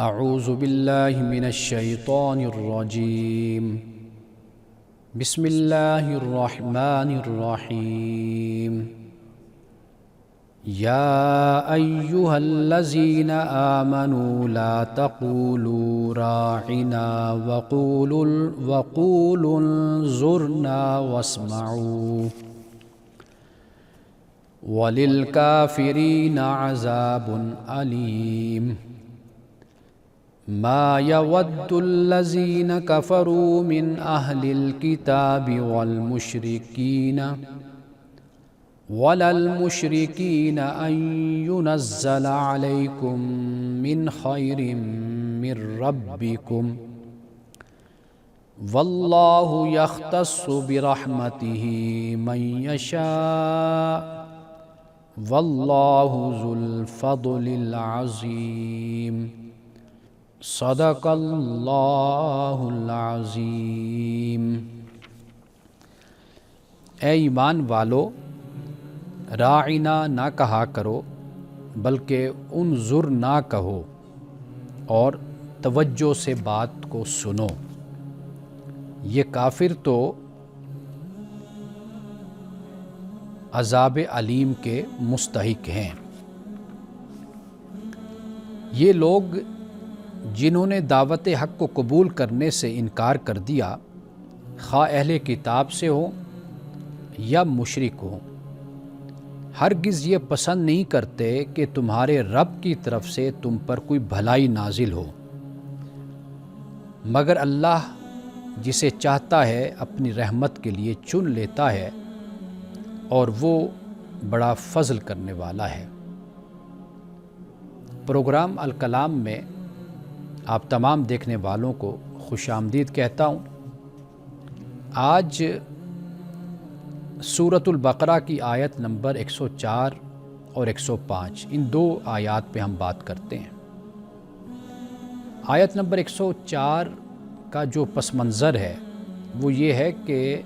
اعوذ باللہ من الشیطان الرجیم بسم اللہ الرحمن الرحیم یا ایہا الذین آمنوا لا تقولوا راعنا وقولوا انظرنا واسمعوا وللکافرین عذاب علیم ما يود الذين كفروا من أهل الكتاب ولا المشركين أن ينزل عليكم من خير من ربكم والله يختص برحمته من يشاء والله ذو الفضل العظيم صدق اللہ العظیم۔ اے ایمان والو، راعنا نہ کہا کرو بلکہ انظر نہ کہو اور توجہ سے بات کو سنو۔ یہ کافر تو عذاب علیم کے مستحق ہیں۔ یہ لوگ جنہوں نے دعوت حق کو قبول کرنے سے انکار کر دیا، خواہ اہل کتاب سے ہو یا مشرک ہو، ہرگز یہ پسند نہیں کرتے کہ تمہارے رب کی طرف سے تم پر کوئی بھلائی نازل ہو، مگر اللہ جسے چاہتا ہے اپنی رحمت کے لیے چن لیتا ہے اور وہ بڑا فضل کرنے والا ہے۔ پروگرام الکلام میں آپ تمام دیکھنے والوں کو خوش آمدید کہتا ہوں۔ آج سورۃ البقرہ کی آیت نمبر 104 اور 105 ان دو آیات پہ ہم بات کرتے ہیں۔ آیت نمبر 104 کا جو پس منظر ہے وہ یہ ہے کہ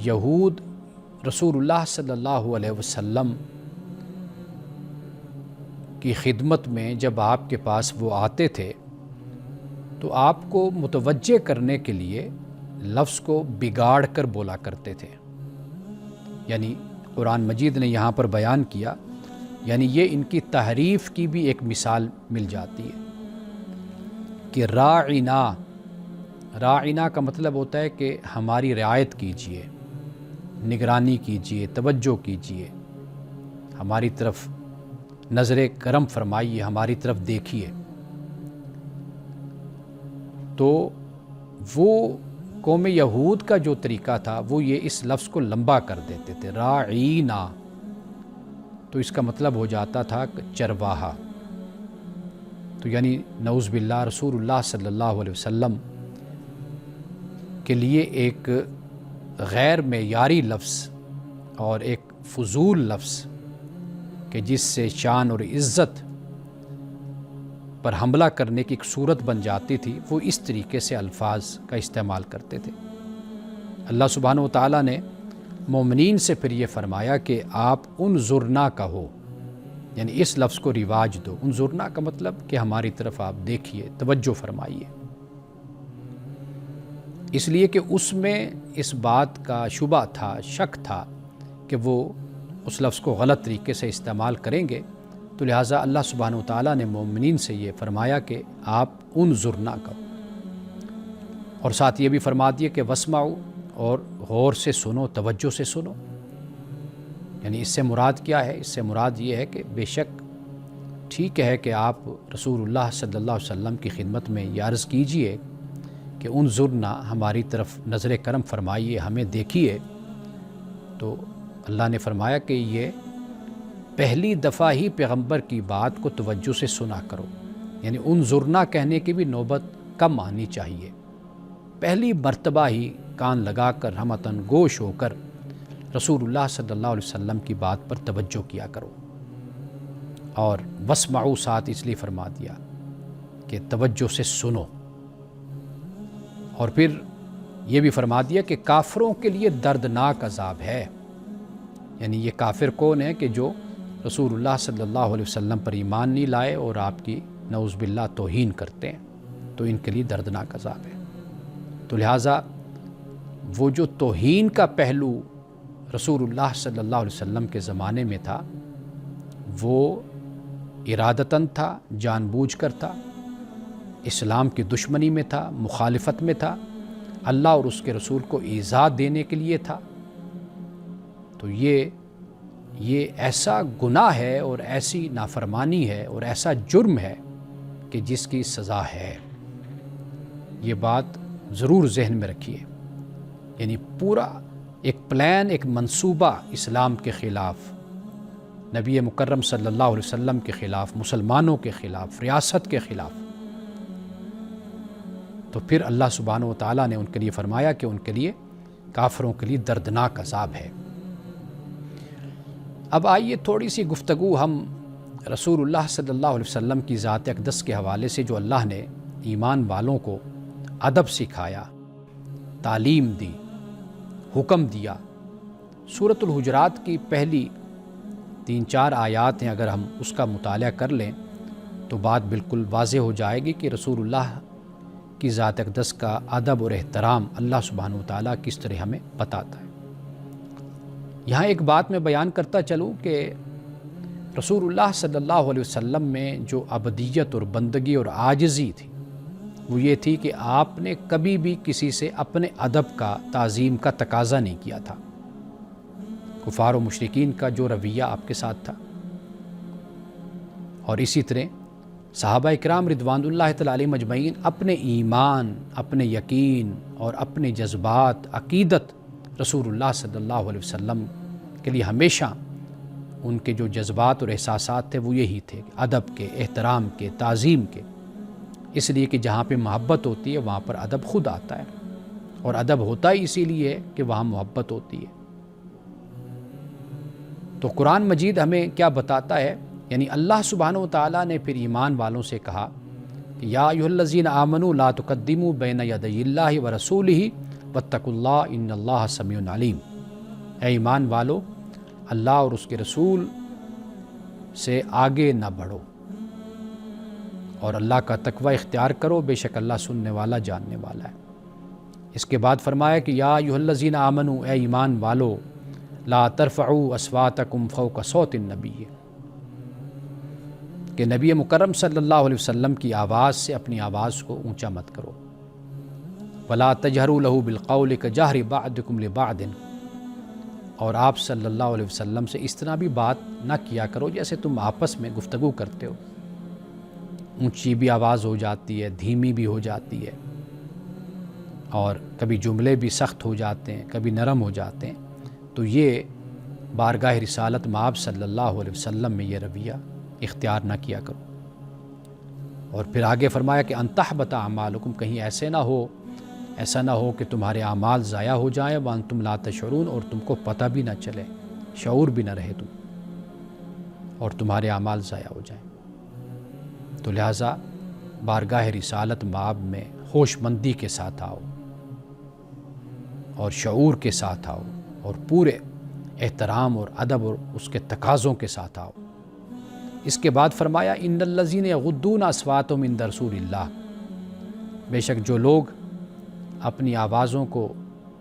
یہود رسول اللہ صلی اللہ علیہ وسلم کی خدمت میں جب آپ کے پاس وہ آتے تھے تو آپ کو متوجہ کرنے کے لیے لفظ کو بگاڑ کر بولا کرتے تھے، یعنی قرآن مجید نے یہاں پر بیان کیا، یعنی یہ ان کی تحریف کی بھی ایک مثال مل جاتی ہے کہ راعنا کا مطلب ہوتا ہے کہ ہماری رعایت کیجئے، نگرانی کیجئے، توجہ کیجئے، ہماری طرف نظر کرم فرمائیے، ہماری طرف دیکھیے۔ تو وہ قوم یہود کا جو طریقہ تھا وہ یہ اس لفظ کو لمبا کر دیتے تھے، راعینا، تو اس کا مطلب ہو جاتا تھا چرواہا۔ تو یعنی نعوذ باللہ رسول اللہ صلی اللہ علیہ وسلم کے لیے ایک غیر معیاری لفظ اور ایک فضول لفظ کہ جس سے شان اور عزت پر حملہ کرنے کی ایک صورت بن جاتی تھی، وہ اس طریقے سے الفاظ کا استعمال کرتے تھے۔ اللہ سبحانہ و تعالیٰ نے مومنین سے پھر یہ فرمایا کہ آپ انظرنا کہو، یعنی اس لفظ کو رواج دو۔ انظرنا کا مطلب کہ ہماری طرف آپ دیکھیے، توجہ فرمائیے، اس لیے کہ اس میں اس بات کا شبہ تھا، شک تھا کہ وہ اس لفظ کو غلط طریقے سے استعمال کریں گے، تو لہٰذا اللہ سبحانہ و تعالیٰ نے مومنین سے یہ فرمایا کہ آپ انظرنا کہو، اور ساتھ یہ بھی فرما دیا کہ واسمعوا، اور غور سے سنو، توجہ سے سنو۔ یعنی اس سے مراد کیا ہے؟ اس سے مراد یہ ہے کہ بے شک ٹھیک ہے کہ آپ رسول اللہ صلی اللہ علیہ وسلم کی خدمت میں یہ عرض کیجئے کہ انظرنا، ہماری طرف نظر کرم فرمائیے، ہمیں دیکھیے۔ تو اللہ نے فرمایا کہ یہ پہلی دفعہ ہی پیغمبر کی بات کو توجہ سے سنا کرو، یعنی انظرنا کہنے کی بھی نوبت کم آنی چاہیے، پہلی مرتبہ ہی کان لگا کر ہمتن گوش ہو کر رسول اللہ صلی اللہ علیہ وسلم کی بات پر توجہ کیا کرو۔ اور واسمعوا ساتھ اس لیے فرما دیا کہ توجہ سے سنو، اور پھر یہ بھی فرما دیا کہ کافروں کے لیے دردناک عذاب ہے۔ یعنی یہ کافر کون ہے کہ جو رسول اللہ صلی اللہ علیہ وسلم پر ایمان نہیں لائے اور آپ کی نعوذ باللہ توہین کرتے ہیں تو ان کے لیے دردناک عذاب ہے۔ تو لہٰذا وہ جو توہین کا پہلو رسول اللہ صلی اللہ علیہ وسلم کے زمانے میں تھا وہ ارادتاً تھا، جان بوجھ کر تھا، اسلام کی دشمنی میں تھا، مخالفت میں تھا، اللہ اور اس کے رسول کو ایذا دینے کے لیے تھا۔ تو یہ ایسا گناہ ہے اور ایسی نافرمانی ہے اور ایسا جرم ہے کہ جس کی سزا ہے۔ یہ بات ضرور ذہن میں رکھیے، یعنی پورا ایک پلان، ایک منصوبہ اسلام کے خلاف، نبی مکرم صلی اللہ علیہ وسلم کے خلاف، مسلمانوں کے خلاف، ریاست کے خلاف۔ تو پھر اللہ سبحانہ و تعالیٰ نے ان کے لیے فرمایا کہ ان کے لیے، کافروں کے لیے دردناک عذاب ہے۔ اب آئیے تھوڑی سی گفتگو ہم رسول اللہ صلی اللہ علیہ وسلم کی ذات اقدس کے حوالے سے، جو اللہ نے ایمان والوں کو ادب سکھایا، تعلیم دی، حکم دیا۔ سورۃ الحجرات کی پہلی 3-4 آیات ہیں، اگر ہم اس کا مطالعہ کر لیں تو بات بالکل واضح ہو جائے گی کہ رسول اللہ کی ذات اقدس کا ادب اور احترام اللہ سبحانہ و تعالیٰ کس طرح ہمیں بتاتا ہے۔ یہاں ایک بات میں بیان کرتا چلوں کہ رسول اللہ صلی اللہ علیہ وسلم میں جو عبدیت اور بندگی اور عاجزی تھی وہ یہ تھی کہ آپ نے کبھی بھی کسی سے اپنے ادب کا، تعظیم کا تقاضا نہیں کیا تھا۔ کفار و مشرکین کا جو رویہ آپ کے ساتھ تھا، اور اسی طرح صحابہ اکرام رضوان اللہ تعالی علیہم اجمعین اپنے ایمان، اپنے یقین اور اپنے جذبات، عقیدت رسول اللہ صلی اللہ علیہ وسلم کے لیے ہمیشہ ان کے جو جذبات اور احساسات تھے وہ یہی تھے، ادب کے، احترام کے، تعظیم کے۔ اس لیے کہ جہاں پہ محبت ہوتی ہے وہاں پر ادب خود آتا ہے، اور ادب ہوتا ہی اسی لیے ہے کہ وہاں محبت ہوتی ہے۔ تو قرآن مجید ہمیں کیا بتاتا ہے، یعنی اللہ سبحانہ و تعالیٰ نے پھر ایمان والوں سے کہا کہ یا ایھا الذین آمنوا لا تقدموا بین یدی اللہ ورسولہ واتقوا اللہ ان اللہ سمیع علیم۔ اے ایمان والو، اللہ اور اس کے رسول سے آگے نہ بڑھو اور اللہ کا تقوی اختیار کرو، بے شک اللہ سننے والا، جاننے والا ہے۔ اس کے بعد فرمایا کہ یا ایھا الذین آمنوا، اے ایمان والو، لا ترفعوا اصواتکم فوق صوت النبی، کہ نبی مکرم صلی اللہ علیہ وسلم کی آواز سے اپنی آواز کو اونچا مت کرو۔ ولا تجہروا لہ بالقول کجہر بعضکم لبعض، اور آپ صلی اللہ علیہ وسلم سے اس طرح بھی بات نہ کیا کرو جیسے تم آپس میں گفتگو کرتے ہو، اونچی بھی آواز ہو جاتی ہے، دھیمی بھی ہو جاتی ہے، اور کبھی جملے بھی سخت ہو جاتے ہیں، کبھی نرم ہو جاتے ہیں۔ تو یہ بارگاہ رسالت مآب صلی اللہ علیہ وسلم میں یہ رویہ اختیار نہ کیا کرو۔ اور پھر آگے فرمایا کہ ان تحبط اعمالکم، کہیں ایسا نہ ہو کہ تمہارے اعمال ضائع ہو جائیں، وانتم لا تشعرون، اور تم کو پتہ بھی نہ چلے، شعور بھی نہ رہے تم، اور تمہارے اعمال ضائع ہو جائیں۔ تو لہٰذا بارگاہ رسالت مآب میں ہوش مندی کے ساتھ آؤ اور شعور کے ساتھ آؤ اور پورے احترام اور ادب اور اس کے تقاضوں کے ساتھ آؤ۔ اس کے بعد فرمایا ان الذین یغضون اصواتهم عند رسول اللہ، بے شک جو لوگ اپنی آوازوں کو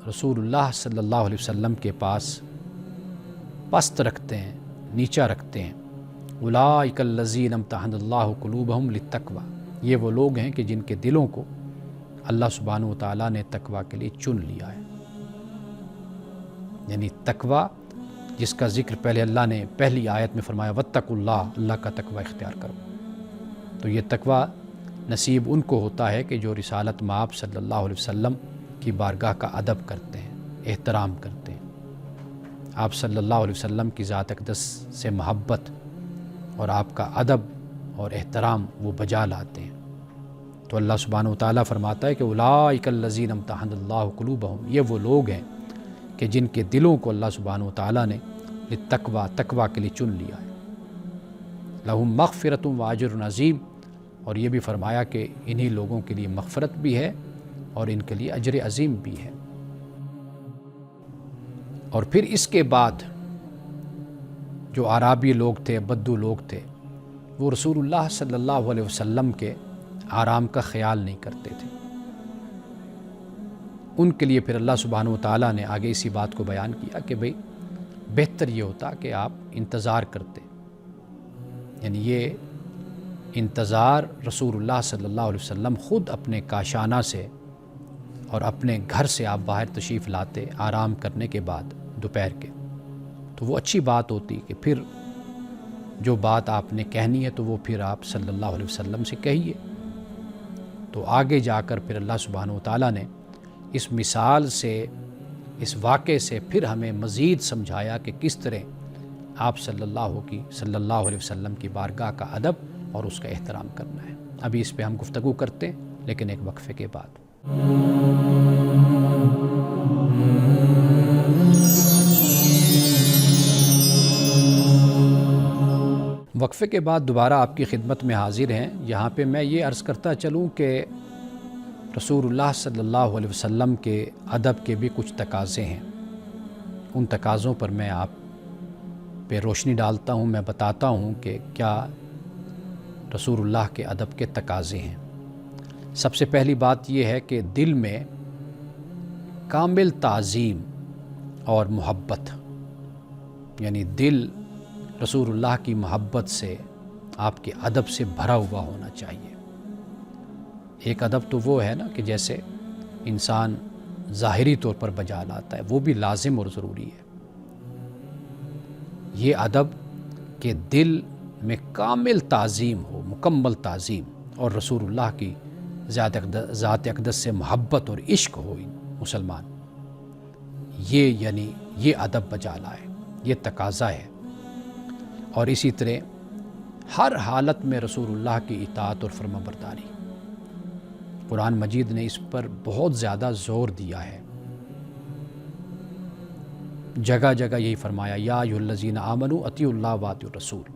رسول اللہ صلی اللہ علیہ وسلم کے پاس پست رکھتے ہیں، نیچا رکھتے ہیں، اولئک الذین امتحن اللہ قلوبہم للتقوی، یہ وہ لوگ ہیں کہ جن کے دلوں کو اللہ سبحانہ و تعالیٰ نے تقوی کے لیے چن لیا ہے۔ یعنی تقوی جس کا ذکر پہلے اللہ نے پہلی آیت میں فرمایا واتقوا اللہ، اللہ کا تقوی اختیار کرو۔ تو یہ تقوی نصیب ان کو ہوتا ہے کہ جو رسالت مآب صلی اللہ علیہ وسلم کی بارگاہ کا ادب کرتے ہیں، احترام کرتے ہیں، آپ صلی اللہ علیہ وسلم کی ذات اقدس سے محبت اور آپ کا ادب اور احترام وہ بجا لاتے ہیں۔ تو اللہ سبحانہ و تعالیٰ فرماتا ہے کہ اولئک الذین امتحن اللہ قلوبہم، یہ وہ لوگ ہیں کہ جن کے دلوں کو اللہ سبحانہ و تعالیٰ نے للتقوی، تقوی کے لیے چن لیا ہے۔ لہم مغفرۃ واجر عظیم، اور یہ بھی فرمایا کہ انہی لوگوں کے لیے مغفرت بھی ہے اور ان کے لیے اجر عظیم بھی ہے۔ اور پھر اس کے بعد جو اعرابی لوگ تھے، بدو لوگ تھے، وہ رسول اللہ صلی اللہ علیہ وسلم کے آرام کا خیال نہیں کرتے تھے۔ ان کے لیے پھر اللہ سبحانہ و تعالیٰ نے آگے اسی بات کو بیان کیا کہ بھئی بہتر یہ ہوتا کہ آپ انتظار کرتے، یعنی یہ انتظار رسول اللہ صلی اللہ علیہ وسلم خود اپنے کاشانہ سے اور اپنے گھر سے آپ باہر تشریف لاتے آرام کرنے کے بعد دوپہر کے، تو وہ اچھی بات ہوتی کہ پھر جو بات آپ نے کہنی ہے تو وہ پھر آپ صلی اللہ علیہ وسلم سے کہیے۔ تو آگے جا کر پھر اللہ سبحانہ و تعالیٰ نے اس مثال سے، اس واقعے سے پھر ہمیں مزید سمجھایا کہ کس طرح آپ صلی اللہ علیہ وسلم کی بارگاہ کا ادب اور اس کا احترام کرنا ہے۔ ابھی اس پہ ہم گفتگو کرتے ہیں لیکن ایک وقفے کے بعد۔ وقفے کے بعد دوبارہ آپ کی خدمت میں حاضر ہیں۔ یہاں پہ میں یہ عرض کرتا چلوں کہ رسول اللہ صلی اللہ علیہ وسلم کے ادب کے بھی کچھ تقاضے ہیں، ان تقاضوں پر میں آپ پہ روشنی ڈالتا ہوں، میں بتاتا ہوں کہ کیا رسول اللہ کے ادب کے تقاضے ہیں۔ سب سے پہلی بات یہ ہے کہ دل میں کامل تعظیم اور محبت، یعنی دل رسول اللہ کی محبت سے، آپ کے ادب سے بھرا ہوا ہونا چاہیے۔ ایک ادب تو وہ ہے نا کہ جیسے انسان ظاہری طور پر بجا لاتا ہے، وہ بھی لازم اور ضروری ہے۔ یہ ادب کہ دل میں کامل تعظیم ہو، مکمل تعظیم، اور رسول اللہ کی ذات اقدس سے محبت اور عشق ہو مسلمان، یہ ادب بجا لائے، یہ تقاضا ہے۔ اور اسی طرح ہر حالت میں رسول اللہ کی اطاعت اور فرما برداری، قرآن مجید نے اس پر بہت زیادہ زور دیا ہے، جگہ جگہ یہی فرمایا، یا ایھا الذین آمنوا اطیعوا اللہ واطیعوا الرسول،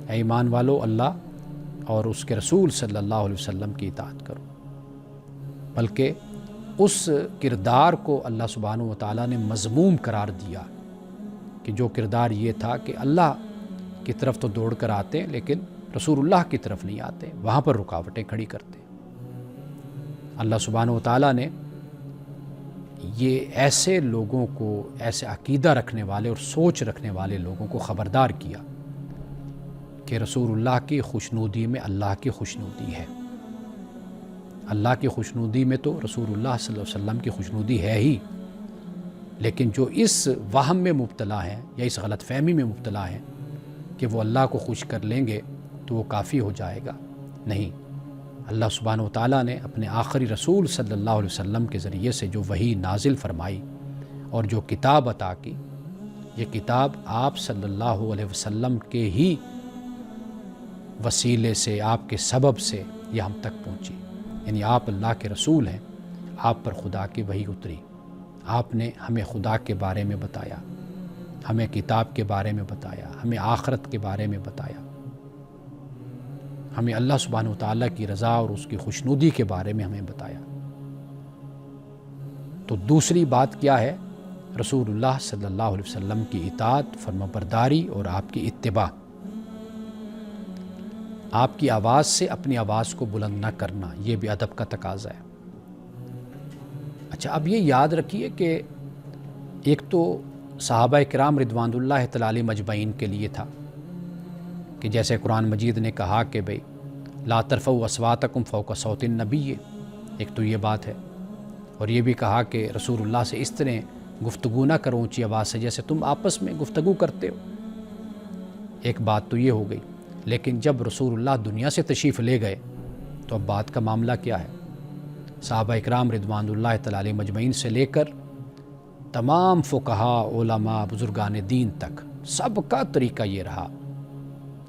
اے ایمان والو اللہ اور اس کے رسول صلی اللہ علیہ وسلم کی اطاعت کرو۔ بلکہ اس کردار کو اللہ سبحانہ و تعالیٰ نے مذموم قرار دیا کہ جو کردار یہ تھا کہ اللہ کی طرف تو دوڑ کر آتے لیکن رسول اللہ کی طرف نہیں آتے، وہاں پر رکاوٹیں کھڑی کرتے۔ اللہ سبحانہ و تعالیٰ نے یہ ایسے لوگوں کو، ایسے عقیدہ رکھنے والے اور سوچ رکھنے والے لوگوں کو خبردار کیا کہ رسول اللہ کی خوشنودی میں اللہ کی خوشنودی ہے۔ اللہ کی خوشنودی میں تو رسول اللہ صلی اللہ علیہ وسلم کی خوشنودی ہے ہی، لیکن جو اس وہم میں مبتلا ہیں یا اس غلط فہمی میں مبتلا ہیں کہ وہ اللہ کو خوش کر لیں گے تو وہ کافی ہو جائے گا، نہیں، اللہ سبحانہ و تعالیٰ نے اپنے آخری رسول صلی اللہ علیہ وسلم کے ذریعے سے جو وحی نازل فرمائی اور جو کتاب عطا کی، یہ کتاب آپ صلی اللہ علیہ وسلم کے ہی وسیلے سے، آپ کے سبب سے یہ ہم تک پہنچی، یعنی آپ اللہ کے رسول ہیں، آپ پر خدا کی وحی اتری، آپ نے ہمیں خدا کے بارے میں بتایا، ہمیں کتاب کے بارے میں بتایا، ہمیں آخرت کے بارے میں بتایا، ہمیں اللہ سبحانہ وتعالیٰ کی رضا اور اس کی خوشنودی کے بارے میں ہمیں بتایا۔ تو دوسری بات کیا ہے؟ رسول اللہ صلی اللہ علیہ وسلم کی اطاعت، فرما برداری اور آپ کی اتباع، آپ کی آواز سے اپنی آواز کو بلند نہ کرنا، یہ بھی ادب کا تقاضا ہے۔ اچھا، اب یہ یاد رکھیے کہ ایک تو صحابہ کرام رضوان اللہ تعالی علیہم اجمعین کے لیے تھا کہ جیسے قرآن مجید نے کہا کہ بھئی لا ترفعوا اصواتکم فوق صوت النبی، ایک تو یہ بات ہے، اور یہ بھی کہا کہ رسول اللہ سے اس طرح گفتگو نہ کرو اونچی آواز سے جیسے تم آپس میں گفتگو کرتے ہو، ایک بات تو یہ ہو گئی۔ لیکن جب رسول اللہ دنیا سے تشریف لے گئے تو اب بات کا معاملہ کیا ہے؟ صحابہ اکرام رضوان اللہ تعالی علیہم اجمعین سے لے کر تمام فقہاء، علماء، بزرگان دین تک سب کا طریقہ یہ رہا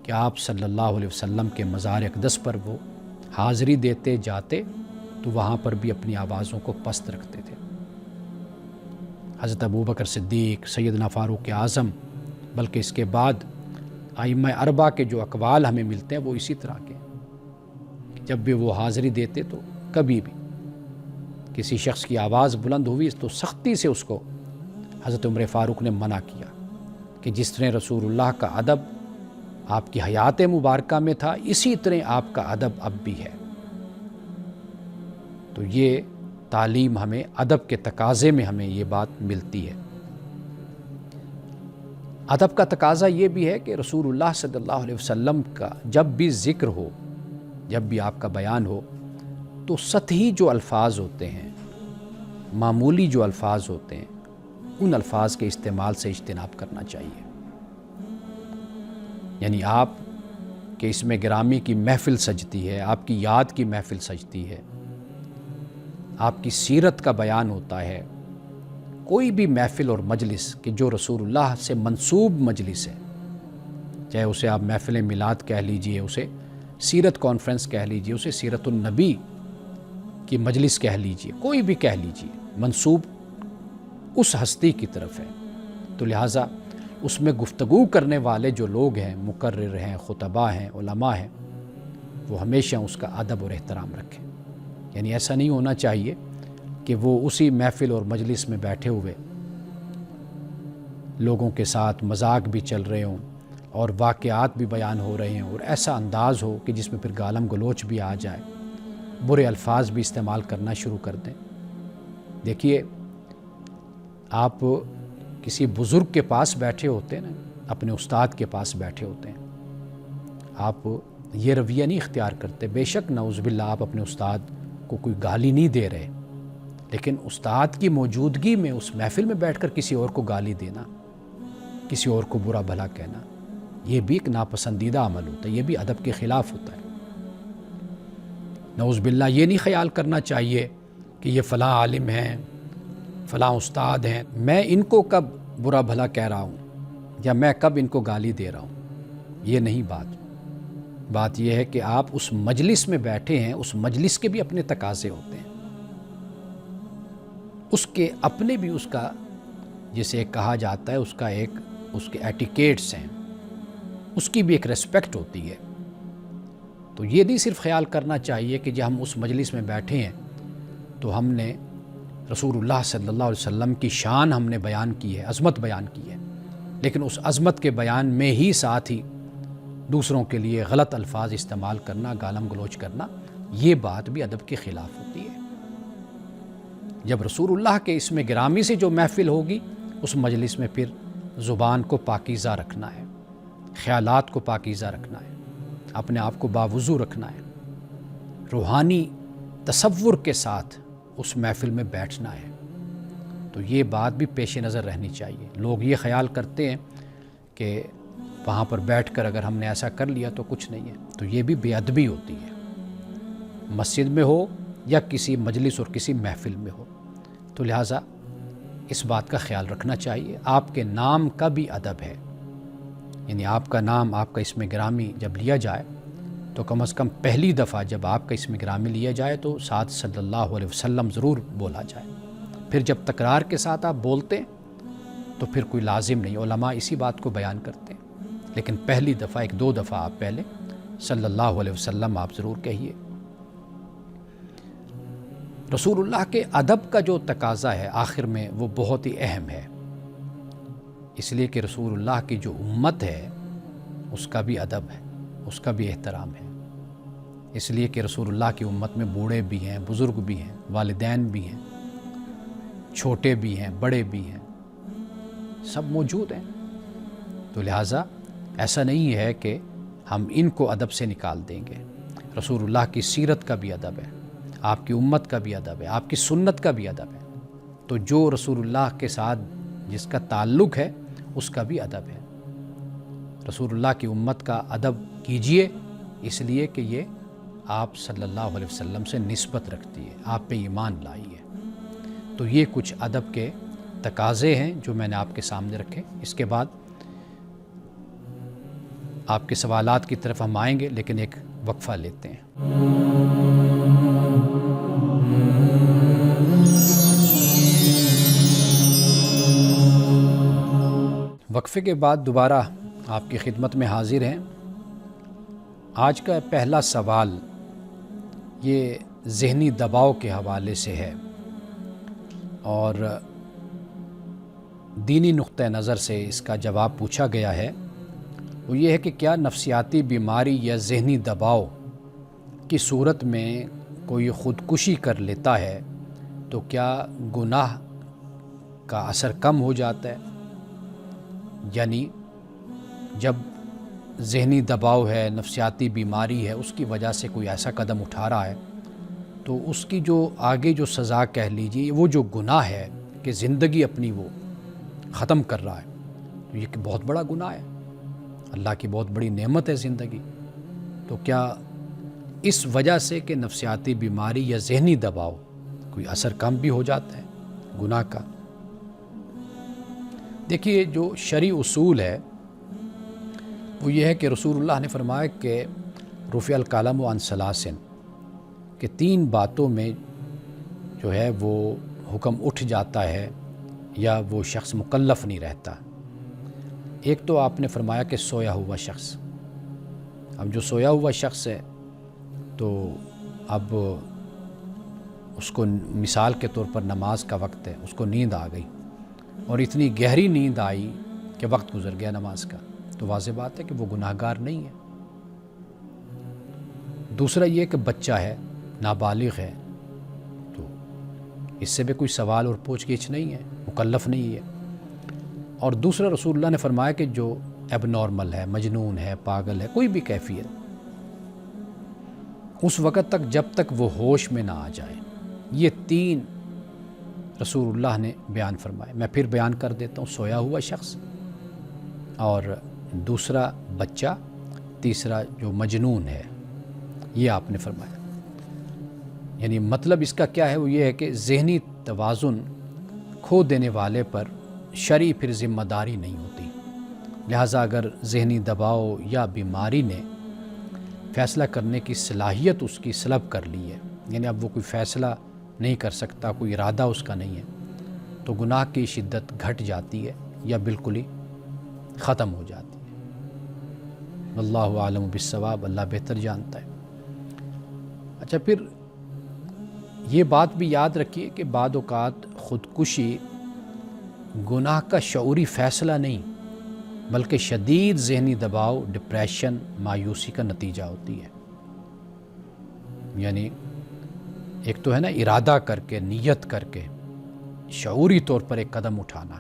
کہ آپ صلی اللہ علیہ وسلم کے مزار اقدس پر وہ حاضری دیتے جاتے تو وہاں پر بھی اپنی آوازوں کو پست رکھتے تھے۔ حضرت ابوبکر صدیق، سیدنا فاروق اعظم، بلکہ اس کے بعد ائمہ اربعہ کے جو اقوال ہمیں ملتے ہیں وہ اسی طرح کے ہیں۔ جب بھی وہ حاضری دیتے تو کبھی بھی کسی شخص کی آواز بلند ہوئی تو سختی سے اس کو حضرت عمر فاروق نے منع کیا کہ جس طرح رسول اللہ کا ادب آپ کی حیات مبارکہ میں تھا، اسی طرح آپ کا ادب اب بھی ہے۔ تو یہ تعلیم ہمیں ادب کے تقاضے میں ہمیں یہ بات ملتی ہے۔ ادب کا تقاضا یہ بھی ہے کہ رسول اللہ صلی اللہ علیہ وسلم کا جب بھی ذکر ہو، جب بھی آپ کا بیان ہو، تو سطحی جو الفاظ ہوتے ہیں، معمولی جو الفاظ ہوتے ہیں، ان الفاظ کے استعمال سے اجتناب کرنا چاہیے۔ یعنی آپ کے اسم گرامی کی محفل سجتی ہے، آپ کی یاد کی محفل سجتی ہے، آپ کی سیرت کا بیان ہوتا ہے، کوئی بھی محفل اور مجلس کہ جو رسول اللہ سے منسوب مجلس ہے، چاہے اسے آپ محفل میلاد کہہ لیجئے، اسے سیرت کانفرنس کہہ لیجئے، اسے سیرت النبی کی مجلس کہہ لیجئے، کوئی بھی کہہ لیجئے، منسوب اس ہستی کی طرف ہے، تو لہٰذا اس میں گفتگو کرنے والے جو لوگ ہیں، مقرر ہیں، خطباء ہیں، علماء ہیں، وہ ہمیشہ اس کا ادب اور احترام رکھیں۔ یعنی ایسا نہیں ہونا چاہیے کہ وہ اسی محفل اور مجلس میں بیٹھے ہوئے لوگوں کے ساتھ مذاق بھی چل رہے ہوں اور واقعات بھی بیان ہو رہے ہیں، اور ایسا انداز ہو کہ جس میں پھر گالم گلوچ بھی آ جائے، برے الفاظ بھی استعمال کرنا شروع کر دیں۔ دیکھیے، آپ کسی بزرگ کے پاس بیٹھے ہوتے ہیں نا، اپنے استاد کے پاس بیٹھے ہوتے ہیں، آپ یہ رویہ نہیں اختیار کرتے۔ بے شک نعوذ باللہ آپ اپنے استاد کو کوئی گالی نہیں دے رہے، لیکن استاد کی موجودگی میں اس محفل میں بیٹھ کر کسی اور کو گالی دینا، کسی اور کو برا بھلا کہنا، یہ بھی ایک ناپسندیدہ عمل ہوتا ہے، یہ بھی ادب کے خلاف ہوتا ہے۔ نعوذ باللہ یہ نہیں خیال کرنا چاہیے کہ یہ فلاں عالم ہیں، فلاں استاد ہیں، میں ان کو کب برا بھلا کہہ رہا ہوں یا میں کب ان کو گالی دے رہا ہوں، یہ نہیں بات یہ ہے کہ آپ اس مجلس میں بیٹھے ہیں، اس مجلس کے بھی اپنے تقاضے ہوتے ہیں، اس کے اپنے بھی، اس کا جسے کہا جاتا ہے اس کے ایٹیکیٹس ہیں، اس کی بھی ایک ریسپیکٹ ہوتی ہے۔ تو یہ نہیں صرف خیال کرنا چاہیے کہ جب ہم اس مجلس میں بیٹھے ہیں تو ہم نے رسول اللہ صلی اللہ علیہ وسلم کی شان ہم نے بیان کی ہے، عظمت بیان کی ہے، لیکن اس عظمت کے بیان میں ہی ساتھ ہی دوسروں کے لیے غلط الفاظ استعمال کرنا، گالم گلوچ کرنا، یہ بات بھی ادب کے خلاف ہوتی ہے۔ جب رسول اللہ کے اسم گرامی سے جو محفل ہوگی، اس مجلس میں پھر زبان کو پاکیزہ رکھنا ہے، خیالات کو پاکیزہ رکھنا ہے، اپنے آپ کو باوضو رکھنا ہے، روحانی تصور کے ساتھ اس محفل میں بیٹھنا ہے۔ تو یہ بات بھی پیش نظر رہنی چاہیے۔ لوگ یہ خیال کرتے ہیں کہ وہاں پر بیٹھ کر اگر ہم نے ایسا کر لیا تو کچھ نہیں ہے، تو یہ بھی بے ادبی ہوتی ہے، مسجد میں ہو یا کسی مجلس اور کسی محفل میں ہو۔ تو لہٰذا اس بات کا خیال رکھنا چاہیے۔ آپ کے نام کا بھی ادب ہے، یعنی آپ کا نام، آپ کا اسم گرامی جب لیا جائے تو کم از کم پہلی دفعہ جب آپ کا اسم گرامی لیا جائے تو ساتھ صلی اللہ علیہ وسلم ضرور بولا جائے۔ پھر جب تکرار کے ساتھ آپ بولتے ہیں تو پھر کوئی لازم نہیں، علماء اسی بات کو بیان کرتے ہیں، لیکن پہلی دفعہ، ایک دو دفعہ آپ پہلے صلی اللہ علیہ وسلم آپ ضرور کہیے۔ رسول اللہ کے ادب کا جو تقاضا ہے آخر میں وہ بہت ہی اہم ہے، اس لیے کہ رسول اللہ کی جو امت ہے اس کا بھی ادب ہے، اس کا بھی احترام ہے، اس لیے کہ رسول اللہ کی امت میں بوڑھے بھی ہیں، بزرگ بھی ہیں، والدین بھی ہیں، چھوٹے بھی ہیں، بڑے بھی ہیں، سب موجود ہیں۔ تو لہٰذا ایسا نہیں ہے کہ ہم ان کو ادب سے نکال دیں گے۔ رسول اللہ کی سیرت کا بھی ادب ہے، آپ کی امت کا بھی ادب ہے، آپ کی سنت کا بھی ادب ہے، تو جو رسول اللہ کے ساتھ جس کا تعلق ہے اس کا بھی ادب ہے۔ رسول اللہ کی امت کا ادب کیجئے، اس لیے کہ یہ آپ صلی اللہ علیہ وسلم سے نسبت رکھتی ہے، آپ پہ ایمان لائی ہے۔ تو یہ کچھ ادب کے تقاضے ہیں جو میں نے آپ کے سامنے رکھے۔ اس کے بعد آپ کے سوالات کی طرف ہم آئیں گے، لیکن ایک وقفہ لیتے ہیں۔ وقفے کے بعد دوبارہ آپ کی خدمت میں حاضر ہیں۔ آج کا پہلا سوال یہ ذہنی دباؤ کے حوالے سے ہے اور دینی نقطہ نظر سے اس کا جواب پوچھا گیا ہے۔ وہ یہ ہے کہ کیا نفسیاتی بیماری یا ذہنی دباؤ کی صورت میں کوئی خودکشی کر لیتا ہے تو کیا گناہ کا اثر کم ہو جاتا ہے؟ یعنی جب ذہنی دباؤ ہے، نفسیاتی بیماری ہے، اس کی وجہ سے کوئی ایسا قدم اٹھا رہا ہے تو اس کی جو آگے جو سزا کہہ لیجیے، وہ جو گناہ ہے کہ زندگی اپنی وہ ختم کر رہا ہے، تو یہ کہ بہت بڑا گناہ ہے، اللہ کی بہت بڑی نعمت ہے زندگی. تو کیا اس وجہ سے کہ نفسیاتی بیماری یا ذہنی دباؤ کوئی اثر کم بھی ہو جاتا ہے گناہ کا؟ دیکھیے، جو شرعی اصول ہے وہ یہ ہے کہ رسول اللہ نے فرمایا کہ رفع القلم عن ثلاث، کہ 3 باتوں میں جو ہے وہ حکم اٹھ جاتا ہے یا وہ شخص مکلف نہیں رہتا. ایک تو آپ نے فرمایا کہ سویا ہوا شخص. اب جو سویا ہوا شخص ہے تو اب اس کو مثال کے طور پر نماز کا وقت ہے، اس کو نیند آ گئی اور اتنی گہری نیند آئی کہ وقت گزر گیا نماز کا، تو واضح بات ہے کہ وہ گناہ گار نہیں ہے. دوسرا یہ کہ بچہ ہے، نابالغ ہے، تو اس سے بھی کوئی سوال اور پوچھ گچھ نہیں ہے، مکلف نہیں ہے. اور دوسرا رسول اللہ نے فرمایا کہ جو ایب نارمل ہے، مجنون ہے، پاگل ہے، کوئی بھی کیفیت، اس وقت تک جب تک وہ ہوش میں نہ آ جائے. یہ 3 رسول اللہ نے بیان فرمائے. میں پھر بیان کر دیتا ہوں. سویا ہوا شخص، اور دوسرا بچہ، تیسرا جو مجنون ہے، یہ آپ نے فرمایا. یعنی مطلب اس کا کیا ہے؟ وہ یہ ہے کہ ذہنی توازن کھو دینے والے پر شرعی پھر ذمہ داری نہیں ہوتی. لہٰذا اگر ذہنی دباؤ یا بیماری نے فیصلہ کرنے کی صلاحیت اس کی سلب کر لی ہے، یعنی اب وہ کوئی فیصلہ نہیں کر سکتا، کوئی ارادہ اس کا نہیں ہے، تو گناہ کی شدت گھٹ جاتی ہے یا بالکل ہی ختم ہو جاتی ہے. واللہ عالم بالصواب، اللہ بہتر جانتا ہے. اچھا، پھر یہ بات بھی یاد رکھیے کہ بعض اوقات خودکشی گناہ کا شعوری فیصلہ نہیں بلکہ شدید ذہنی دباؤ، ڈپریشن، مایوسی کا نتیجہ ہوتی ہے. یعنی ایک تو ہے نا ارادہ کر کے، نیت کر کے شعوری طور پر ایک قدم اٹھانا.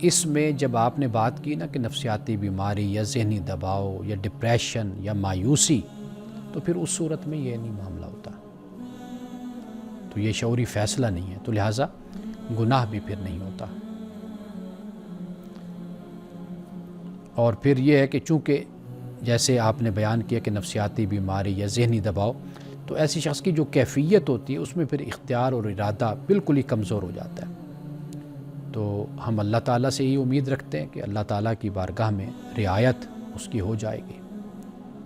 اس میں جب آپ نے بات کی نا کہ نفسیاتی بیماری یا ذہنی دباؤ یا ڈپریشن یا مایوسی، تو پھر اس صورت میں یہ نہیں معاملہ ہوتا، تو یہ شعوری فیصلہ نہیں ہے، تو لہٰذا گناہ بھی پھر نہیں ہوتا. اور پھر یہ ہے کہ چونکہ جیسے آپ نے بیان کیا کہ نفسیاتی بیماری یا ذہنی دباؤ، تو ایسی شخص کی جو کیفیت ہوتی ہے اس میں پھر اختیار اور ارادہ بالکل ہی کمزور ہو جاتا ہے. تو ہم اللہ تعالیٰ سے ہی امید رکھتے ہیں کہ اللہ تعالیٰ کی بارگاہ میں رعایت اس کی ہو جائے گی.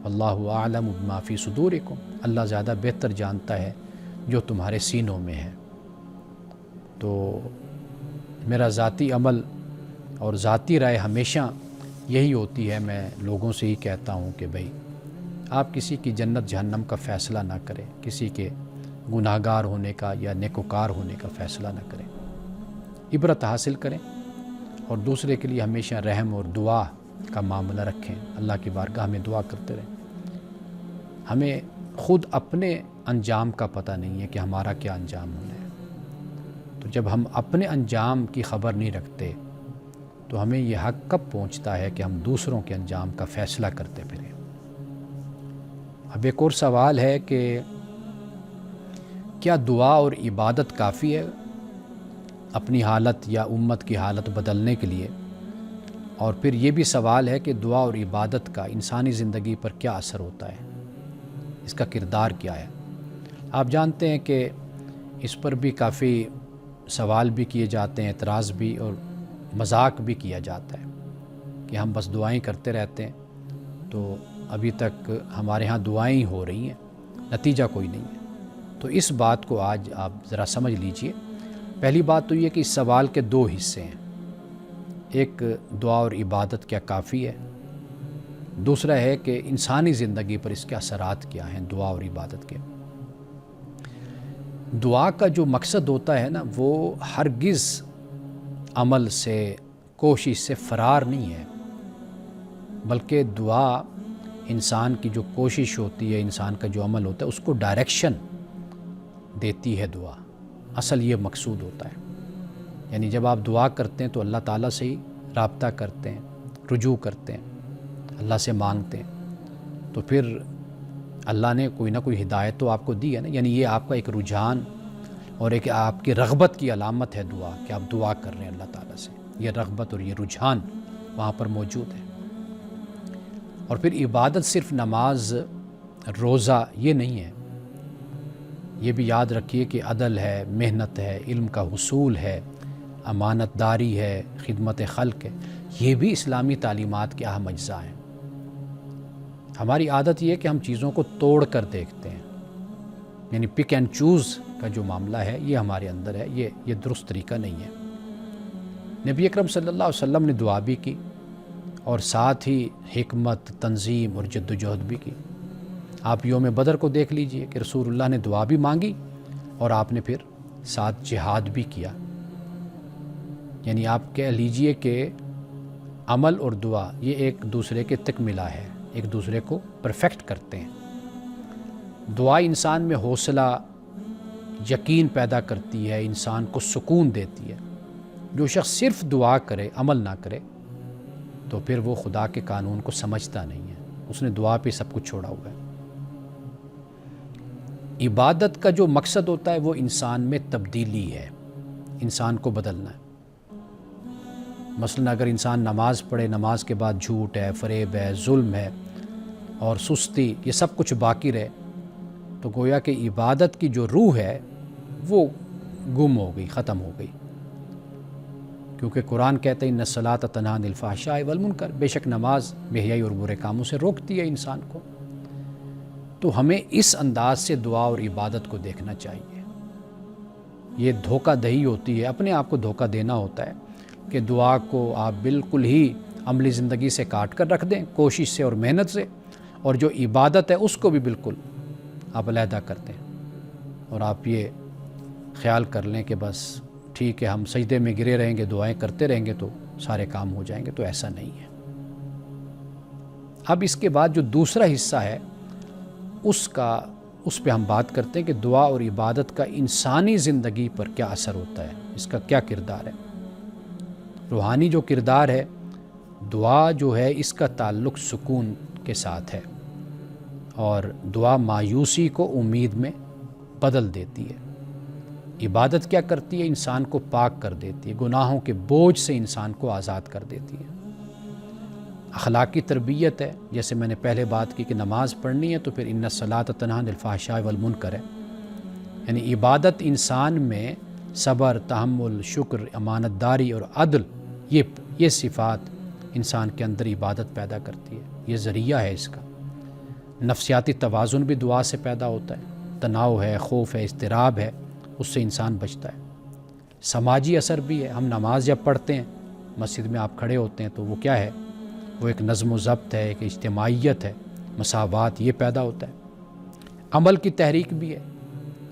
واللہ اعلم بما فی صدورکم، اللہ زیادہ بہتر جانتا ہے جو تمہارے سینوں میں ہے. تو میرا ذاتی عمل اور ذاتی رائے ہمیشہ یہی ہوتی ہے، میں لوگوں سے ہی کہتا ہوں کہ بھئی آپ کسی کی جنت جہنم کا فیصلہ نہ کریں، کسی کے گناہ گار ہونے کا یا نیکوکار ہونے کا فیصلہ نہ کریں. عبرت حاصل کریں اور دوسرے کے لیے ہمیشہ رحم اور دعا کا معاملہ رکھیں، اللہ کی بارگاہ میں دعا کرتے رہیں. ہمیں خود اپنے انجام کا پتہ نہیں ہے کہ ہمارا کیا انجام ہونا ہے، تو جب ہم اپنے انجام کی خبر نہیں رکھتے تو ہمیں یہ حق کب پہنچتا ہے کہ ہم دوسروں کے انجام کا فیصلہ کرتے پھریں. اب ایک اور سوال ہے کہ کیا دعا اور عبادت کافی ہے اپنی حالت یا امت کی حالت بدلنے کے لیے؟ اور پھر یہ بھی سوال ہے کہ دعا اور عبادت کا انسانی زندگی پر کیا اثر ہوتا ہے، اس کا کردار کیا ہے؟ آپ جانتے ہیں کہ اس پر بھی کافی سوال بھی کیے جاتے ہیں، اعتراض بھی اور مذاق بھی کیا جاتا ہے کہ ہم بس دعائیں کرتے رہتے ہیں، تو ابھی تک ہمارے ہاں دعائیں ہو رہی ہیں، نتیجہ کوئی نہیں ہے. تو اس بات کو آج آپ ذرا سمجھ لیجئے. پہلی بات تو یہ کہ اس سوال کے 2 حصے ہیں. ایک دعا اور عبادت کیا کافی ہے، دوسرا ہے کہ انسانی زندگی پر اس کے اثرات کیا ہیں دعا اور عبادت کے. دعا کا جو مقصد ہوتا ہے نا، وہ ہرگز عمل سے، کوشش سے فرار نہیں ہے، بلکہ دعا انسان کی جو کوشش ہوتی ہے، انسان کا جو عمل ہوتا ہے، اس کو ڈائریکشن دیتی ہے دعا. اصل یہ مقصود ہوتا ہے. یعنی جب آپ دعا کرتے ہیں تو اللہ تعالیٰ سے ہی رابطہ کرتے ہیں، رجوع کرتے ہیں، اللہ سے مانگتے ہیں، تو پھر اللہ نے کوئی نہ کوئی ہدایت تو آپ کو دی ہے نا. یعنی یہ آپ کا ایک رجحان اور ایک آپ کی رغبت کی علامت ہے دعا، کہ آپ دعا کر رہے ہیں اللہ تعالیٰ سے. یہ رغبت اور یہ رجحان وہاں پر موجود ہے. اور پھر عبادت صرف نماز، روزہ یہ نہیں ہے. یہ بھی یاد رکھیے کہ عدل ہے، محنت ہے، علم کا حصول ہے، امانت داری ہے، خدمت خلق ہے. یہ بھی اسلامی تعلیمات کے اہم اجزاء ہیں. ہماری عادت یہ ہے کہ ہم چیزوں کو توڑ کر دیکھتے ہیں. یعنی پک اینڈ چوز کا جو معاملہ ہے یہ ہمارے اندر ہے. یہ درست طریقہ نہیں ہے. نبی اکرم صلی اللہ علیہ وسلم نے دعا بھی کی اور ساتھ ہی حکمت، تنظیم اور جد و جہد بھی کی. آپ یوم بدر کو دیکھ لیجئے کہ رسول اللہ نے دعا بھی مانگی اور آپ نے پھر ساتھ جہاد بھی کیا. یعنی آپ کہہ لیجئے کہ عمل اور دعا یہ ایک دوسرے کے تکملہ ہے، ایک دوسرے کو پرفیکٹ کرتے ہیں. دعا انسان میں حوصلہ، یقین پیدا کرتی ہے، انسان کو سکون دیتی ہے. جو شخص صرف دعا کرے، عمل نہ کرے، تو پھر وہ خدا کے قانون کو سمجھتا نہیں ہے. اس نے دعا پہ سب کچھ چھوڑا ہوا ہے. عبادت کا جو مقصد ہوتا ہے وہ انسان میں تبدیلی ہے، انسان کو بدلنا ہے. مثلا اگر انسان نماز پڑھے، نماز کے بعد جھوٹ ہے، فریب ہے، ظلم ہے اور سستی، یہ سب کچھ باقی رہے، تو گویا کہ عبادت کی جو روح ہے وہ گم ہو گئی، ختم ہو گئی. کیونکہ قرآن کہتے ہیں ان الصلاۃ تنہی عن الفحشاء والمنکر، بے شک نماز بے حیائی اور برے کاموں سے روکتی ہے انسان کو. تو ہمیں اس انداز سے دعا اور عبادت کو دیکھنا چاہیے. یہ دھوکہ دہی ہوتی ہے، اپنے آپ کو دھوکہ دینا ہوتا ہے کہ دعا کو آپ بالکل ہی عملی زندگی سے کاٹ کر رکھ دیں، کوشش سے اور محنت سے، اور جو عبادت ہے اس کو بھی بالکل آپ علیحدہ کر دیں اور آپ یہ خیال کر لیں کہ بس ٹھیک ہے، ہم سجدے میں گرے رہیں گے، دعائیں کرتے رہیں گے تو سارے کام ہو جائیں گے. تو ایسا نہیں ہے. اب اس کے بعد جو دوسرا حصہ ہے اس پہ ہم بات کرتے ہیں کہ دعا اور عبادت کا انسانی زندگی پر کیا اثر ہوتا ہے، اس کا کیا کردار ہے. روحانی جو کردار ہے، دعا جو ہے اس کا تعلق سکون کے ساتھ ہے، اور دعا مایوسی کو امید میں بدل دیتی ہے. عبادت کیا کرتی ہے؟ انسان کو پاک کر دیتی ہے، گناہوں کے بوجھ سے انسان کو آزاد کر دیتی ہے. اخلاقی تربیت ہے، جیسے میں نے پہلے بات کی کہ نماز پڑھنی ہے تو پھر ان الصلاۃ تنہی عن الفحشاء والمنکر ہے. یعنی عبادت انسان میں صبر، تحمل، شکر، امانت داری اور عدل، یہ صفات انسان کے اندر عبادت پیدا کرتی ہے. یہ ذریعہ ہے اس کا. نفسیاتی توازن بھی دعا سے پیدا ہوتا ہے. تناؤ ہے، خوف ہے، اضطراب ہے، اس سے انسان بچتا ہے. سماجی اثر بھی ہے. ہم نماز جب پڑھتے ہیں، مسجد میں آپ کھڑے ہوتے ہیں تو وہ کیا ہے؟ وہ ایک نظم و ضبط ہے، ایک اجتماعیت ہے، مساوات، یہ پیدا ہوتا ہے. عمل کی تحریک بھی ہے.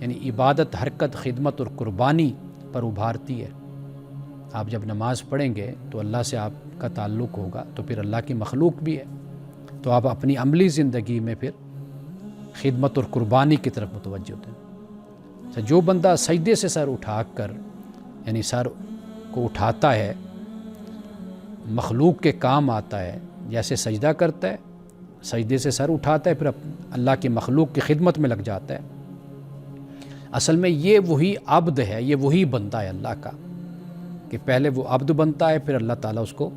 یعنی عبادت حرکت، خدمت اور قربانی پر ابھارتی ہے. آپ جب نماز پڑھیں گے تو اللہ سے آپ کا تعلق ہوگا، تو پھر اللہ کی مخلوق بھی ہے، تو آپ اپنی عملی زندگی میں پھر خدمت اور قربانی کی طرف متوجہ ہوتے ہیں. جو بندہ سجدے سے سر اٹھا کر، یعنی سر کو اٹھاتا ہے، مخلوق کے کام آتا ہے، جیسے سجدہ کرتا ہے، سجدے سے سر اٹھاتا ہے، پھر اللہ کی مخلوق کی خدمت میں لگ جاتا ہے. اصل میں یہ وہی عبد ہے، یہ وہی بندہ ہے اللہ کا، کہ پہلے وہ عبد بنتا ہے، پھر اللہ تعالیٰ اس کو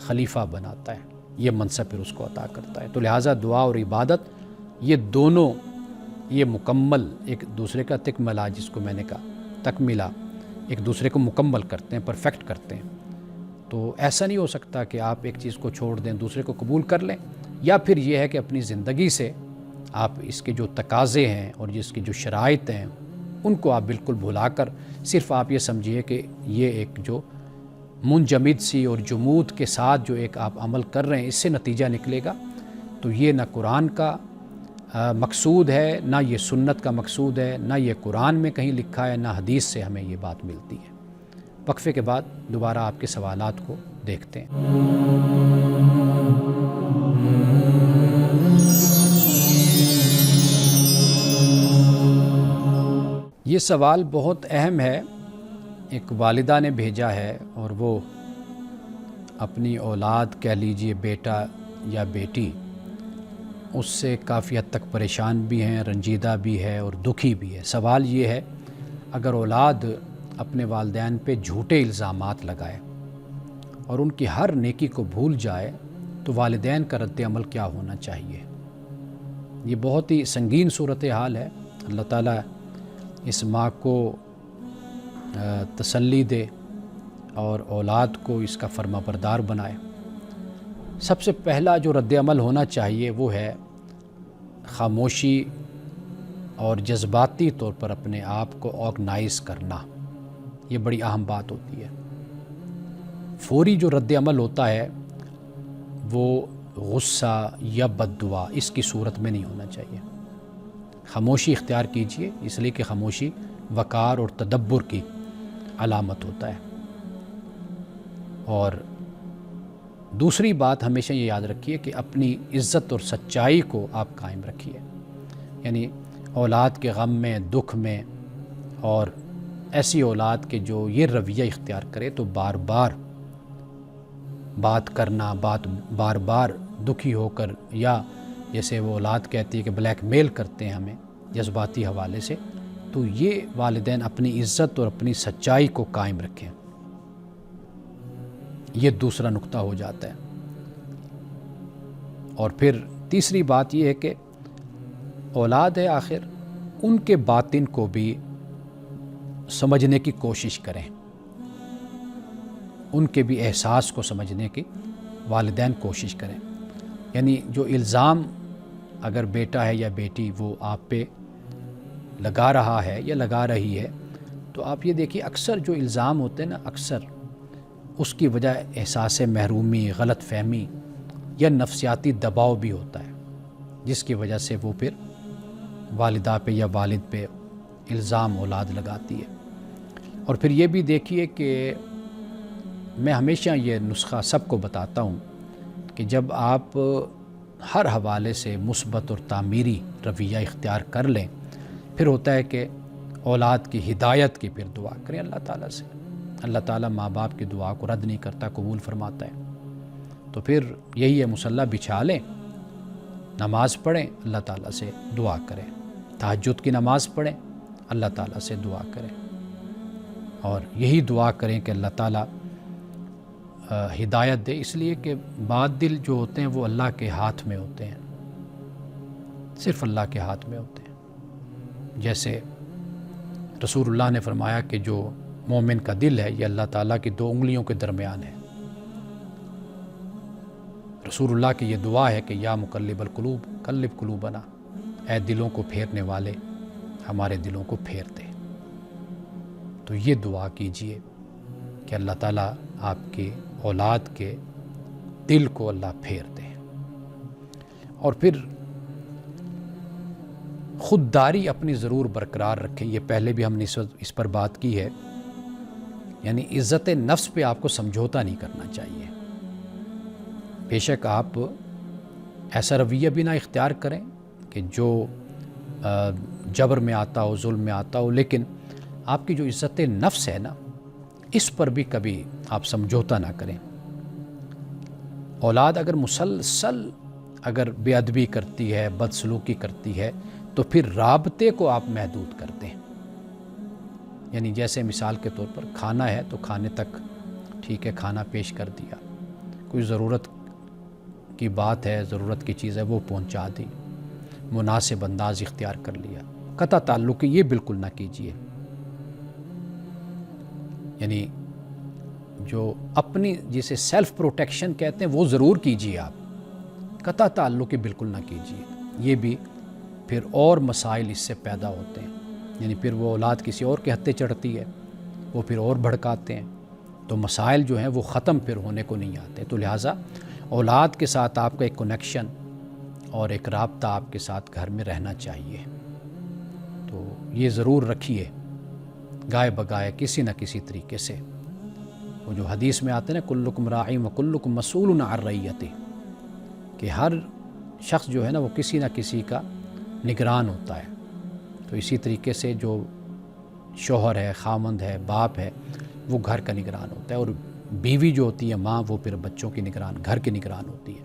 خلیفہ بناتا ہے، یہ منصب پھر اس کو عطا کرتا ہے. تو لہٰذا دعا اور عبادت یہ دونوں، یہ مکمل ایک دوسرے کا تکملہ، جس کو میں نے کہا تکملہ، ایک دوسرے کو مکمل کرتے ہیں، پرفیکٹ کرتے ہیں. تو ایسا نہیں ہو سکتا کہ آپ ایک چیز کو چھوڑ دیں، دوسرے کو قبول کر لیں، یا پھر یہ ہے کہ اپنی زندگی سے آپ اس کے جو تقاضے ہیں اور جس کی جو شرائط ہیں ان کو آپ بالکل بھلا کر صرف آپ یہ سمجھیے کہ یہ ایک جو منجمد سی اور جمود کے ساتھ جو ایک آپ عمل کر رہے ہیں، اس سے نتیجہ نکلے گا. تو یہ نہ قرآن کا مقصود ہے، نہ یہ سنت کا مقصود ہے، نہ یہ قرآن میں کہیں لکھا ہے، نہ حدیث سے ہمیں یہ بات ملتی ہے. وقفے کے بعد دوبارہ آپ کے سوالات کو دیکھتے ہیں. یہ سوال بہت اہم ہے، ایک والدہ نے بھیجا ہے اور وہ اپنی اولاد کہہ لیجئے بیٹا یا بیٹی، اس سے کافی حد تک پریشان بھی ہیں، رنجیدہ بھی ہے اور دکھی بھی ہے۔ سوال یہ ہے، اگر اولاد اپنے والدین پہ جھوٹے الزامات لگائے اور ان کی ہر نیکی کو بھول جائے تو والدین کا رد عمل کیا ہونا چاہیے؟ یہ بہت ہی سنگین صورتحال ہے۔ اللہ تعالیٰ اس ماں کو تسلی دے اور اولاد کو اس کا فرما بردار بنائے۔ سب سے پہلا جو رد عمل ہونا چاہیے وہ ہے خاموشی اور جذباتی طور پر اپنے آپ کو آرگنائز کرنا۔ یہ بڑی اہم بات ہوتی ہے۔ فوری جو رد عمل ہوتا ہے وہ غصہ یا بد دعا، اس کی صورت میں نہیں ہونا چاہیے۔ خاموشی اختیار کیجیے، اس لیے کہ خاموشی وقار اور تدبر کی علامت ہوتا ہے۔ اور دوسری بات ہمیشہ یہ یاد رکھیے کہ اپنی عزت اور سچائی کو آپ قائم رکھیے، یعنی اولاد کے غم میں، دکھ میں، اور ایسی اولاد کے جو یہ رویہ اختیار کرے تو بار بار بات کرنا، بار بار دکھی ہو کر، یا جیسے وہ اولاد کہتی ہے کہ بلیک میل کرتے ہیں ہمیں جذباتی حوالے سے، تو یہ والدین اپنی عزت اور اپنی سچائی کو قائم رکھیں۔ یہ دوسرا نقطہ ہو جاتا ہے۔ اور پھر تیسری بات یہ ہے کہ اولاد ہے آخر، ان کے باطن کو بھی سمجھنے کی کوشش کریں، ان کے بھی احساس کو سمجھنے کی والدین کوشش کریں۔ یعنی جو الزام اگر بیٹا ہے یا بیٹی وہ آپ پہ لگا رہا ہے یا لگا رہی ہے، تو آپ یہ دیکھیے اکثر جو الزام ہوتے ہیں نا، اکثر اس کی وجہ احساس محرومی، غلط فہمی یا نفسیاتی دباؤ بھی ہوتا ہے، جس کی وجہ سے وہ پھر والدہ پہ یا والد پہ الزام اولاد لگاتی ہے۔ اور پھر یہ بھی دیکھیے کہ میں ہمیشہ یہ نسخہ سب کو بتاتا ہوں کہ جب آپ ہر حوالے سے مثبت اور تعمیری رویہ اختیار کر لیں، پھر ہوتا ہے کہ اولاد کی ہدایت کی پھر دعا کریں اللہ تعالیٰ سے۔ اللہ تعالیٰ ماں باپ کی دعا کو رد نہیں کرتا، قبول فرماتا ہے۔ تو پھر یہی ہے، مصلی بچھا لیں، نماز پڑھیں، اللہ تعالیٰ سے دعا کریں، تہجد کی نماز پڑھیں، اللہ تعالیٰ سے دعا کریں، اور یہی دعا کریں کہ اللہ تعالیٰ ہدایت دے، اس لیے کہ بات دل جو ہوتے ہیں وہ اللہ کے ہاتھ میں ہوتے ہیں، صرف اللہ کے ہاتھ میں ہوتے ہیں۔ جیسے رسول اللہ نے فرمایا کہ جو مومن کا دل ہے یہ اللہ تعالیٰ کی 2 انگلیوں کے درمیان ہے۔ رسول اللہ کی یہ دعا ہے کہ یا مقلب القلوب قلب قلوبنا، اے دلوں کو پھیرنے والے ہمارے دلوں کو پھیر دے۔ تو یہ دعا کیجئے کہ اللہ تعالیٰ آپ کی اولاد کے دل کو اللہ پھیر دے۔ اور پھر خودداری اپنی ضرور برقرار رکھیں، یہ پہلے بھی ہم نے اس پر بات کی ہے، یعنی عزت نفس پہ آپ کو سمجھوتا نہیں کرنا چاہیے۔ بے شک آپ ایسا رویہ بھی نہ اختیار کریں کہ جو جبر میں آتا ہو، ظلم میں آتا ہو، لیکن آپ کی جو عزت نفس ہے نا، اس پر بھی کبھی آپ سمجھوتا نہ کریں۔ اولاد اگر مسلسل اگر بے ادبی کرتی ہے، بدسلوکی کرتی ہے، تو پھر رابطے کو آپ محدود کر دیں۔ یعنی جیسے مثال کے طور پر کھانا ہے تو کھانے تک ٹھیک ہے، کھانا پیش کر دیا، کوئی ضرورت کی بات ہے، ضرورت کی چیز ہے وہ پہنچا دی، مناسب انداز اختیار کر لیا۔ قطع تعلق یہ بالکل نہ کیجیے، یعنی جو اپنی جسے سیلف پروٹیکشن کہتے ہیں وہ ضرور کیجیے، آپ قطع تعلق بالکل نہ کیجیے۔ یہ بھی پھر اور مسائل اس سے پیدا ہوتے ہیں، یعنی پھر وہ اولاد کسی اور کے ہتھے چڑھتی ہے، وہ پھر اور بھڑکاتے ہیں، تو مسائل جو ہیں وہ ختم پھر ہونے کو نہیں آتے۔ تو لہٰذا اولاد کے ساتھ آپ کا ایک کنیکشن اور ایک رابطہ آپ کے ساتھ گھر میں رہنا چاہیے۔ تو یہ ضرور رکھیے گائے بگائے کسی نہ کسی طریقے سے۔ وہ جو حدیث میں آتے ہیں نا، کلکم راع و کلکم مسئول عن رعیتہ، کہ ہر شخص جو ہے نا وہ کسی نہ کسی کا نگران ہوتا ہے۔ تو اسی طریقے سے جو شوہر ہے، خامند ہے، باپ ہے، وہ گھر کا نگران ہوتا ہے، اور بیوی جو ہوتی ہے ماں، وہ پھر بچوں کی نگران، گھر کی نگران ہوتی ہے۔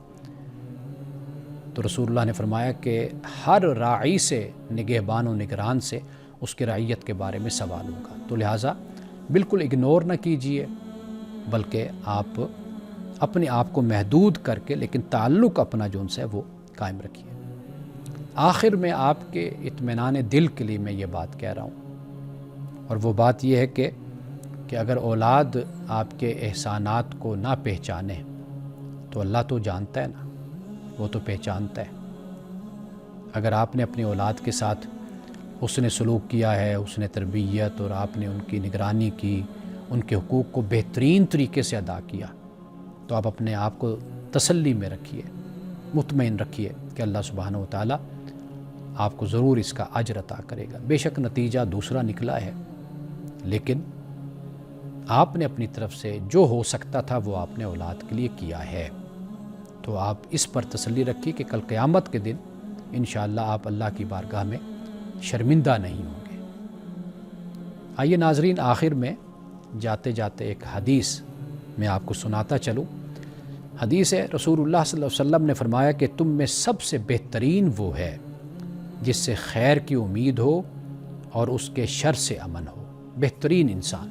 تو رسول اللہ نے فرمایا کہ ہر راعی سے، نگہبان و نگران سے اس کی رعیت کے بارے میں سوال ہوگا۔ تو لہٰذا بالکل اگنور نہ کیجئے، بلکہ آپ اپنے آپ کو محدود کر کے لیکن تعلق اپنا جو ان سے وہ قائم رکھیے۔ آخر میں آپ کے اطمینان دل کے لیے میں یہ بات کہہ رہا ہوں، اور وہ بات یہ ہے کہ اگر اولاد آپ کے احسانات کو نہ پہچانے تو اللہ تو جانتا ہے نا، وہ تو پہچانتا ہے۔ اگر آپ نے اپنی اولاد کے ساتھ حسن سلوک کیا ہے، حسن تربیت، اور آپ نے ان کی نگرانی کی، ان کے حقوق کو بہترین طریقے سے ادا کیا، تو آپ اپنے آپ کو تسلی میں رکھیے، مطمئن رکھیے کہ اللہ سبحانہ و تعالیٰ آپ کو ضرور اس کا اجر عطا کرے گا۔ بے شک نتیجہ دوسرا نکلا ہے، لیکن آپ نے اپنی طرف سے جو ہو سکتا تھا وہ آپ نے اولاد کے لیے کیا ہے۔ تو آپ اس پر تسلی رکھیے کہ کل قیامت کے دن انشاءاللہ آپ اللہ کی بارگاہ میں شرمندہ نہیں ہوں گے۔ آئیے ناظرین، آخر میں جاتے جاتے ایک حدیث میں آپ کو سناتا چلوں۔ حدیث ہے، رسول اللہ صلی اللہ علیہ وسلم نے فرمایا کہ تم میں سب سے بہترین وہ ہے جس سے خیر کی امید ہو اور اس کے شر سے امن ہو۔ بہترین انسان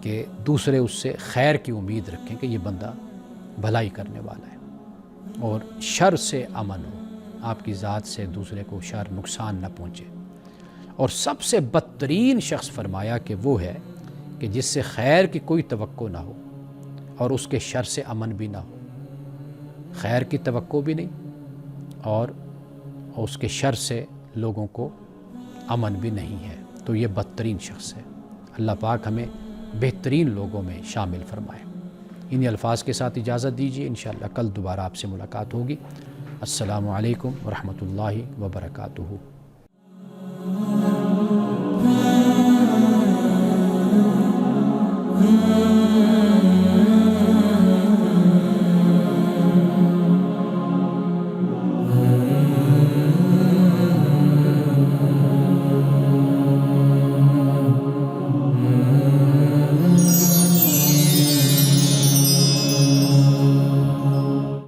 کہ دوسرے اس سے خیر کی امید رکھیں کہ یہ بندہ بھلائی کرنے والا ہے، اور شر سے امن ہو، آپ کی ذات سے دوسرے کو شر نقصان نہ پہنچے۔ اور سب سے بدترین شخص فرمایا کہ وہ ہے کہ جس سے خیر کی کوئی توقع نہ ہو اور اس کے شر سے امن بھی نہ ہو، خیر کی توقع بھی نہیں اور اس کے شر سے لوگوں کو امن بھی نہیں ہے، تو یہ بدترین شخص ہے۔ اللہ پاک ہمیں بہترین لوگوں میں شامل فرمائے۔ انہی الفاظ کے ساتھ اجازت دیجیے، انشاءاللہ کل دوبارہ آپ سے ملاقات ہوگی۔ السلام علیکم ورحمۃ اللہ وبرکاتہ۔